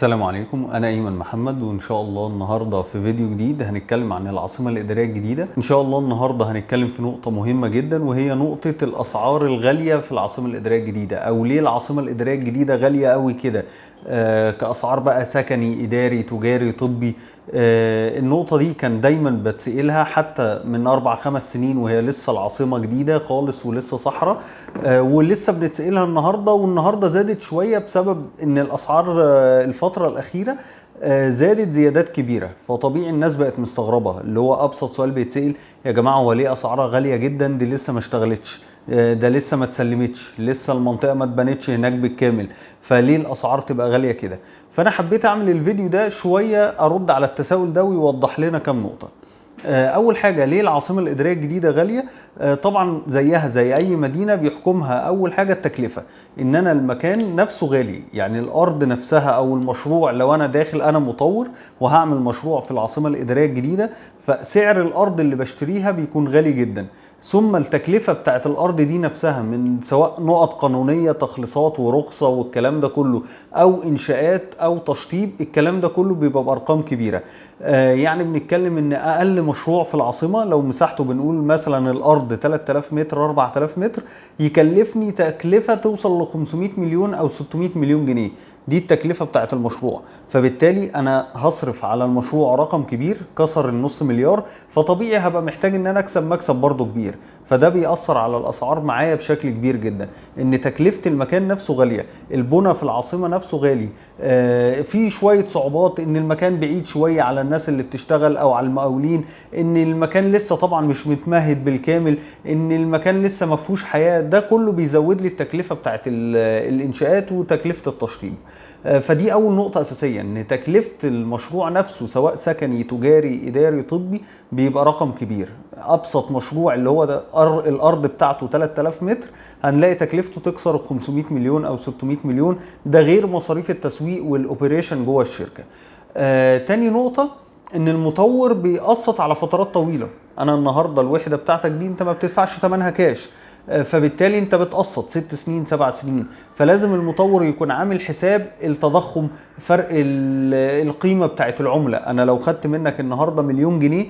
السلام عليكم، أنا أيمن محمد، وإن شاء الله النهاردة في فيديو جديد هنتكلم عن العاصمة الإدارية الجديدة. إن شاء الله النهاردة هنتكلم في نقطة مهمة جدا، وهي نقطة الأسعار الغالية في العاصمة الإدارية الجديدة، أو ليه العاصمة الإدارية الجديدة غالية قوي كده كأسعار بقى سكني، إداري، تجاري، طبي. النقطة دي كان دايما بتسألها حتى من 4-5 سنين وهي لسه العاصمة جديدة خالص ولسه صحراء، ولسه بنتسألها النهاردة، والنهاردة زادت شوية بسبب ان الأسعار الفترة الأخيرة زادت زيادات كبيرة. فطبيعي الناس بقت مستغربة، اللي هو أبسط سؤال بيتسأل: يا جماعة هو ليه أسعارها غالية جدا؟ دي لسه ما اشتغلتش، ده لسه ما اتسلمتش، لسه المنطقة ما اتبنتش هناك بالكامل، فليه الأسعار تبقى غالية كده؟ فأنا حبيت أعمل الفيديو ده شوية أرد على التساؤل ده ويوضح لنا كام نقطة. اول حاجه، ليه العاصمه الاداريه الجديده غاليه؟ طبعا زيها زي اي مدينه بيحكمها اول حاجه التكلفه، ان انا المكان نفسه غالي، يعني الارض نفسها او المشروع. لو انا داخل انا مطور وهعمل مشروع في العاصمه الاداريه الجديده، فسعر الارض اللي بشتريها بيكون غالي جدا، ثم التكلفة بتاعت الأرض دي نفسها، من سواء نقط قانونية، تخليصات ورخصة والكلام ده كله، أو إنشاءات أو تشطيب، الكلام ده كله بيبقى بأرقام كبيرة. يعني بنتكلم إن أقل مشروع في العاصمة لو مساحته بنقول مثلا الأرض 3000 متر 4000 متر، يكلفني تكلفة توصل ل 500 مليون أو 600 مليون جنيه. دي التكلفة بتاعت المشروع، فبالتالي انا هصرف على المشروع رقم كبير كسر النص مليار، فطبيعي هبقى محتاج ان انا اكسب مكسب برضو كبير. فده بيأثر على الاسعار معايا بشكل كبير جدا، ان تكلفة المكان نفسه غالية، البنى في العاصمة نفسه غالي، في شوية صعوبات، ان المكان بعيد شوية على الناس اللي بتشتغل او على المقاولين، ان المكان لسه طبعا مش متمهد بالكامل، ان المكان لسه ما فيهوش حياة. ده كله بيزود لي التكلفة بتاعت الانشاءات وتكلفة التشطيب. فدي اول نقطة اساسية، ان تكلفة المشروع نفسه سواء سكني، تجاري، اداري، طبي، بيبقى رقم كبير. ابسط مشروع اللي هو ده الارض بتاعته 3000 متر، هنلاقي تكلفته تكسر 500 مليون او 600 مليون، ده غير مصاريف التسويق والاوبريشن جوه الشركة. تاني نقطة، ان المطور بيقسط على فترات طويلة. انا النهاردة الوحدة بتاعتك دي انت ما بتدفعش ثمنها كاش، فبالتالي انت بتقسط 6 سنين 7 سنين، فلازم المطور يكون عامل حساب التضخم، فرق القيمة بتاعت العملة. انا لو خدت منك النهاردة مليون جنيه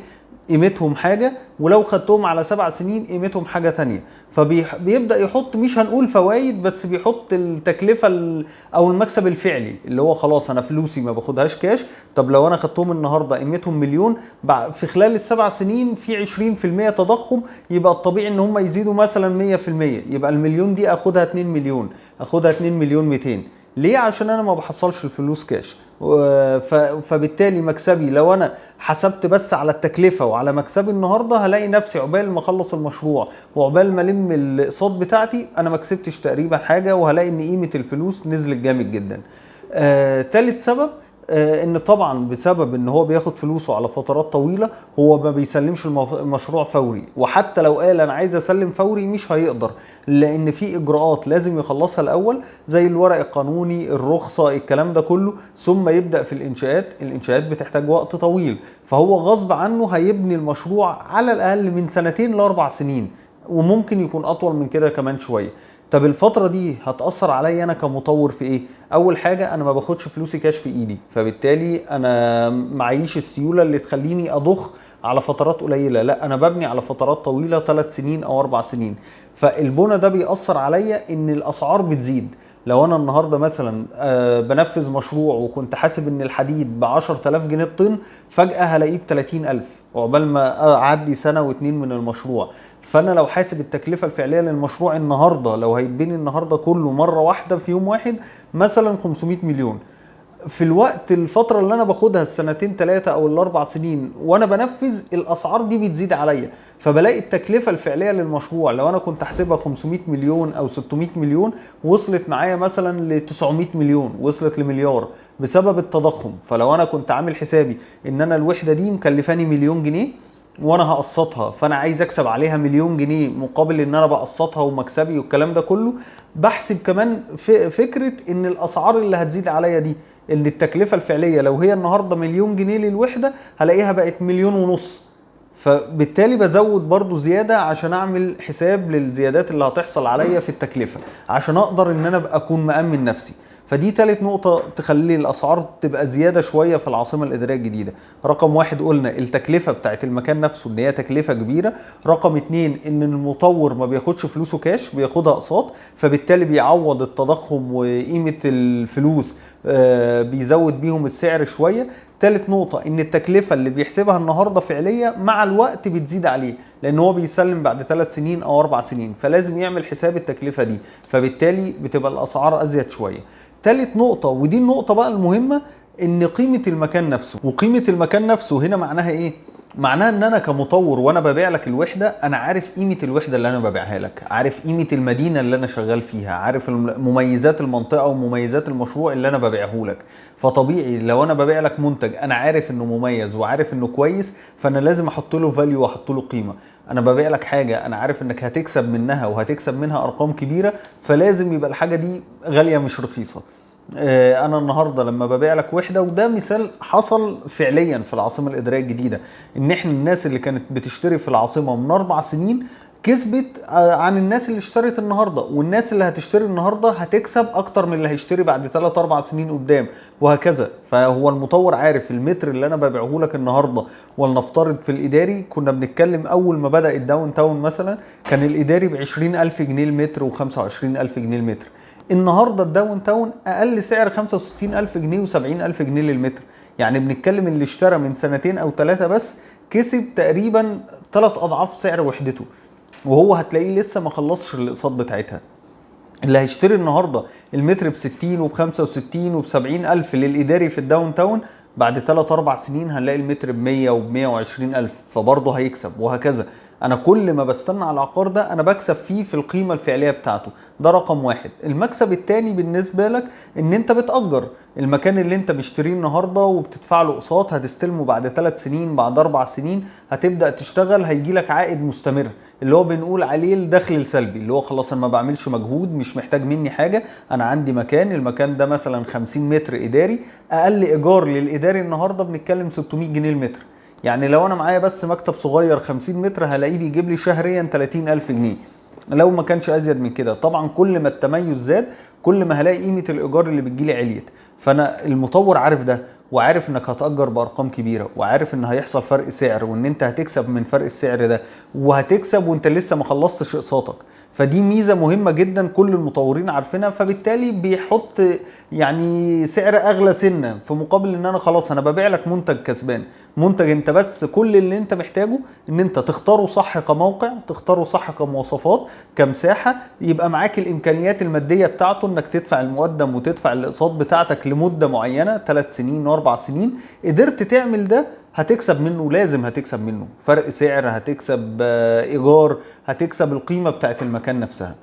قيمتهم حاجة، ولو خدتهم على 7 سنين قيمتهم حاجة تانية. فبيبدأ يحط، مش هنقول فوائد، بس بيحط التكلفة او المكسب الفعلي، اللي هو خلاص انا فلوسي ما باخدهاش كاش. طب لو انا خدتهم النهاردة قيمتهم مليون، في خلال ال7 سنين في 20% تضخم، يبقى الطبيعي ان هم يزيدوا مثلا 100%، يبقى المليون دي اخدها 2 مليون، اخدها 2 مليون 200. ليه؟ عشان انا ما بحصلش الفلوس كاش. فبالتالي مكسبي لو انا حسبت بس على التكلفة وعلى مكسبي النهاردة، هلاقي نفسي عقبال ما اخلص المشروع وعقبال ما الم الاقساط بتاعتي انا ما كسبتش تقريبا حاجة، وهلاقي ان قيمة الفلوس نزلت جامد جدا. تالت سبب، ان طبعا بسبب ان هو بياخد فلوسه على فترات طويله، هو ما بيسلمش المشروع فوري، وحتى لو قال انا عايز اسلم فوري مش هيقدر، لان في اجراءات لازم يخلصها الاول، زي الورق القانوني، الرخصه، الكلام ده كله، ثم يبدا في الانشاءات بتحتاج وقت طويل، فهو غصب عنه هيبني المشروع على الاقل من 2 ل4 سنين، وممكن يكون اطول من كده كمان شويه. طب الفترة دي هتأثر عليا أنا كمطور في إيه؟ أول حاجة، أنا ما باخدش فلوسي كاش في إيدي، فبالتالي أنا معيش السيولة اللي تخليني أضخ على فترات قليلة، لا أنا ببني على فترات طويلة 3 سنين أو 4 سنين. فالبنى ده بيأثر عليا إن الأسعار بتزيد. لو أنا النهاردة مثلا بنفذ مشروع وكنت حاسب إن الحديد ب10,000 جنيه الطن، فجأة هلاقيه ب30,000، وعقبال ما أعدي سنة واتنين من المشروع. فانا لو حاسب التكلفه الفعليه للمشروع النهارده، لو هيتبني النهارده كله مره واحده في يوم واحد، مثلا 500 مليون، في الفتره اللي انا باخدها السنتين 3 او ال4 سنين وانا بنفذ، الاسعار دي بتزيد عليا، فبلاقي التكلفه الفعليه للمشروع لو انا كنت حاسبها 500 مليون او 600 مليون، وصلت معايا مثلا ل 900 مليون، وصلت لمليار بسبب التضخم. فلو انا كنت عامل حسابي ان انا الوحده دي مكلفاني مليون جنيه وانا هقسطها، فانا عايز اكسب عليها مليون جنيه مقابل ان انا بقسطها ومكسبي والكلام ده كله، بحسب كمان فكره ان الاسعار اللي هتزيد عليا دي، ان التكلفه الفعليه لو هي النهارده مليون جنيه للوحده، هلاقيها بقت 1,500,000. فبالتالي بزود برضو زياده عشان اعمل حساب للزيادات اللي هتحصل عليا في التكلفه، عشان اقدر ان انا اكون مأمن نفسي. فدي تالت نقطة تخلي الأسعار تبقى زيادة شوية في العاصمة الإدارية الجديدة. رقم واحد قلنا التكلفة بتاعت المكان نفسه إن هي تكلفة كبيرة. رقم اتنين إن المطور ما بياخدش فلوسه كاش، بياخدها أقساط، فبالتالي بيعوض التضخم وقيمة الفلوس، بيزود بيهم السعر شوية. تالت نقطة ان التكلفة اللي بيحسبها النهاردة فعلية مع الوقت بتزيد عليه، لان هو بيسلم بعد 3 سنين او 4 سنين، فلازم يعمل حساب التكلفة دي، فبالتالي بتبقى الاسعار ازيد شوية. تالت نقطة ودي النقطة بقى المهمة، ان قيمة المكان نفسه. وقيمة المكان نفسه هنا معناها ايه؟ معناها ان انا كمطور وانا ببيع لك الوحده، انا عارف قيمه الوحده اللي انا ببيعها لك، عارف قيمه المدينه اللي انا شغال فيها، عارف مميزات المنطقه ومميزات المشروع اللي انا ببيعه لك. فطبيعي لو انا ببيع لك منتج انا عارف انه مميز وعارف انه كويس، فانا لازم احط له فاليو واحط له قيمه. انا ببيع لك حاجه انا عارف انك هتكسب منها وهتكسب منها ارقام كبيره، فلازم يبقى الحاجه دي غاليه مش رخيصه. انا النهارده لما ببيع لك وحده، وده مثال حصل فعليا في العاصمه الاداريه الجديده، ان احنا الناس اللي كانت بتشتري في العاصمه من 4 سنين كسبت عن الناس اللي اشترت النهارده، والناس اللي هتشتري النهارده هتكسب اكتر من اللي هيشتري بعد 3 4 سنين قدام، وهكذا. فهو المطور عارف المتر اللي انا ببيعه لك النهارده. ولنفترض في الاداري كنا بنتكلم اول ما بدا الداون تاون مثلا كان الاداري ب 20000 جنيه المتر و25000 جنيه المتر. النهارده الداون تاون اقل سعر 65000 جنيه و70000 جنيه للمتر. يعني بنتكلم اللي اشترى من سنتين او 3 بس كسب تقريبا 3 اضعاف سعر وحدته، وهو هتلاقيه لسه ما خلصش الاقساط بتاعتها. اللي هيشتري النهارده المتر ب 60 وب 65 وب 70000 للاداري في الداون تاون، بعد 3 4 سنين هنلاقي المتر ب 100 وب 120000، فبرضه هيكسب، وهكذا. انا كل ما بستنى على العقار ده انا بكسب فيه في القيمه الفعليه بتاعته. ده رقم واحد. المكسب التاني بالنسبه لك ان انت بتأجر المكان اللي انت بتشتريه النهارده وبتدفع له اقساط، هتستلمه بعد 3 سنين بعد 4 سنين، هتبدأ تشتغل، هيجي لك عائد مستمر اللي هو بنقول عليه الدخل السلبي، اللي هو خلاص انا ما بعملش مجهود، مش محتاج مني حاجه، انا عندي مكان، المكان ده مثلا 50 متر اداري، اقل ايجار للاداري النهارده بنتكلم 600 جنيه المتر. يعني لو انا معايا بس مكتب صغير 50 متر هلاقيه بيجيب لي شهريا 30000 جنيه، لو ما كانش ازيد من كده. طبعا كل ما التميز زاد كل ما هلاقي قيمه الايجار اللي بتجيلي عليت. فانا المطور عارف ده، وعارف انك هتأجر بارقام كبيره، وعارف ان هيحصل فرق سعر، وان انت هتكسب من فرق السعر ده، وهتكسب وانت لسه ما خلصتش اقساطك. فدي ميزه مهمه جدا كل المطورين عارفينها، فبالتالي بيحط يعني سعر اغلى سنه في مقابل ان انا خلاص انا ببيع لك منتج كسبان. منتج انت بس كل اللي انت محتاجه ان انت تختاره صح كموقع، تختاره صح كمواصفات، كمساحه، يبقى معاك الامكانيات الماديه بتاعته انك تدفع المقدم وتدفع الاقساط بتاعتك لمده معينه 3 سنين و4 سنين. قدرت تعمل ده هتكسب منه، لازم هتكسب منه فرق سعر، هتكسب ايجار، هتكسب القيمه بتاعت المكان نفسها.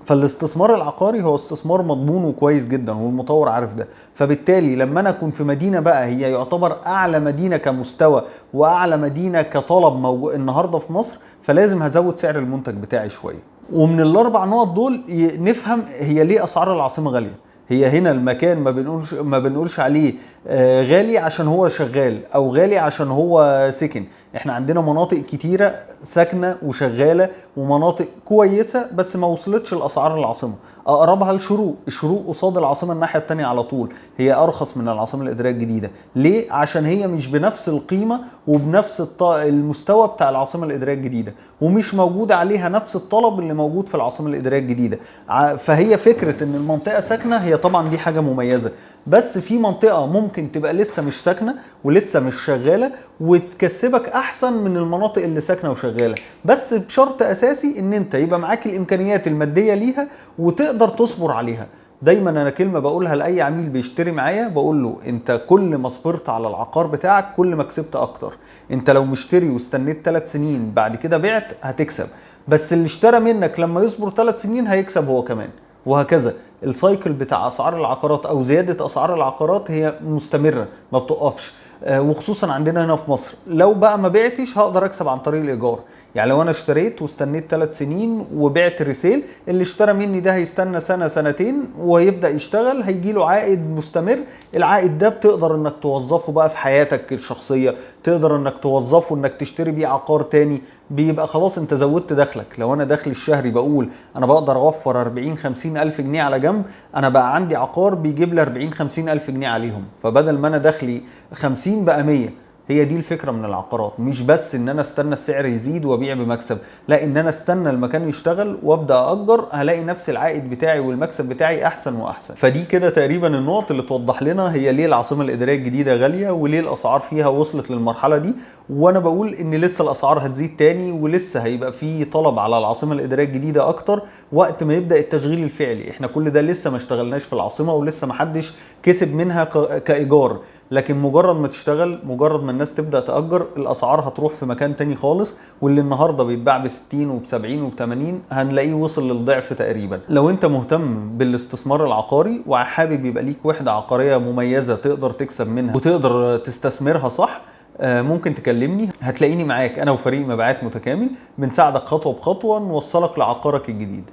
فالاستثمار العقاري هو استثمار مضمون وكويس جدا، والمطور عارف ده. فبالتالي لما انا اكون في مدينه بقى هي يعتبر اعلى مدينه كمستوى واعلى مدينه كطلب موجود النهارده في مصر، فلازم هزود سعر المنتج بتاعي شويه. ومن الاربع نقط دول نفهم هي ليه اسعار العاصمه غاليه. هي هنا المكان ما بنقولش عليه غالي عشان هو شغال او غالي عشان هو سكن. احنا عندنا مناطق كتيرة ساكنة وشغالة ومناطق كويسة بس ما وصلتش لأسعار العاصمة. اقربها الشروق، الشروق قصاد العاصمة الناحية التانية على طول، هي ارخص من العاصمة الادارية الجديدة. ليه؟ عشان هي مش بنفس القيمة وبنفس المستوى بتاع العاصمة الادارية الجديدة، ومش موجود عليها نفس الطلب اللي موجود في العاصمة الادارية الجديدة. فهي فكرة ان المنطقة ساكنة هي طبعا دي حاجة مميزة، بس في منطقة ممكن تبقى لسه مش ساكنة ولسه مش شغالة وتكسبك احسن من المناطق اللي ساكنة وشغالة، بس بشرط اساسي ان انت يبقى معاك الامكانيات المادية ليها وتقدر تصبر عليها. دايما انا كلمة بقولها لاي عميل بيشتري معايا، بقول له انت كل ما صبرت على العقار بتاعك كل ما كسبت اكتر. انت لو مشتري واستنيت 3 سنين بعد كده بعت هتكسب، بس اللي اشترى منك لما يصبر 3 سنين هيكسب هو كمان، وهكذا. السايكل بتاع اسعار العقارات او زياده اسعار العقارات هي مستمره ما بتوقفش، وخصوصا عندنا هنا في مصر. لو بقى ما بعتش هقدر اكسب عن طريق الايجار. يعني لو انا اشتريت واستنيت 3 سنين وبعت ريسيل، اللي اشترى مني ده هيستنى سنه سنتين وهيبدا يشتغل، هيجي له عائد مستمر. العائد ده بتقدر انك توظفه بقى في حياتك الشخصيه، تقدر انك توظفه انك تشتري بيه عقار تاني. بيبقى خلاص انت زودت دخلك. لو انا دخلي الشهري بقول انا بقدر اوفر 40 50 الف جنيه على جنب، انا بقى عندي عقار بيجيب لي 40 50 الف جنيه عليهم، فبدل ما انا دخلي 50 بقى 100. هي دي الفكره من العقارات، مش بس ان انا استنى السعر يزيد وابيع بمكسب، لا، ان انا استنى المكان يشتغل وابدا اجر، هلاقي نفس العائد بتاعي والمكسب بتاعي احسن واحسن. فدي كده تقريبا النقط اللي توضح لنا هي ليه العاصمه الاداريه الجديده غاليه، وليه الاسعار فيها وصلت للمرحله دي. وانا بقول ان لسه الاسعار هتزيد تاني، ولسه هيبقى في طلب على العاصمه الاداريه الجديده اكتر وقت ما يبدا التشغيل الفعلي. احنا كل ده لسه ما اشتغلناش في العاصمه، ولسه ما حدش كسب منها كايجار، لكن مجرد ما تشتغل، مجرد ما الناس تبدا تاجر، الاسعار هتروح في مكان تاني خالص. واللي النهارده بيتباع ب 60 وب 70 وب 80 هنلاقيه وصل للضعف تقريبا. لو انت مهتم بالاستثمار العقاري وحابب يبقى ليك وحده عقاريه مميزه تقدر تكسب منها وتقدر تستثمرها صح، ممكن تكلمني، هتلاقيني معاك انا وفريق مبيعات متكامل بنساعدك خطوه بخطوه نوصلك لعقارك الجديد.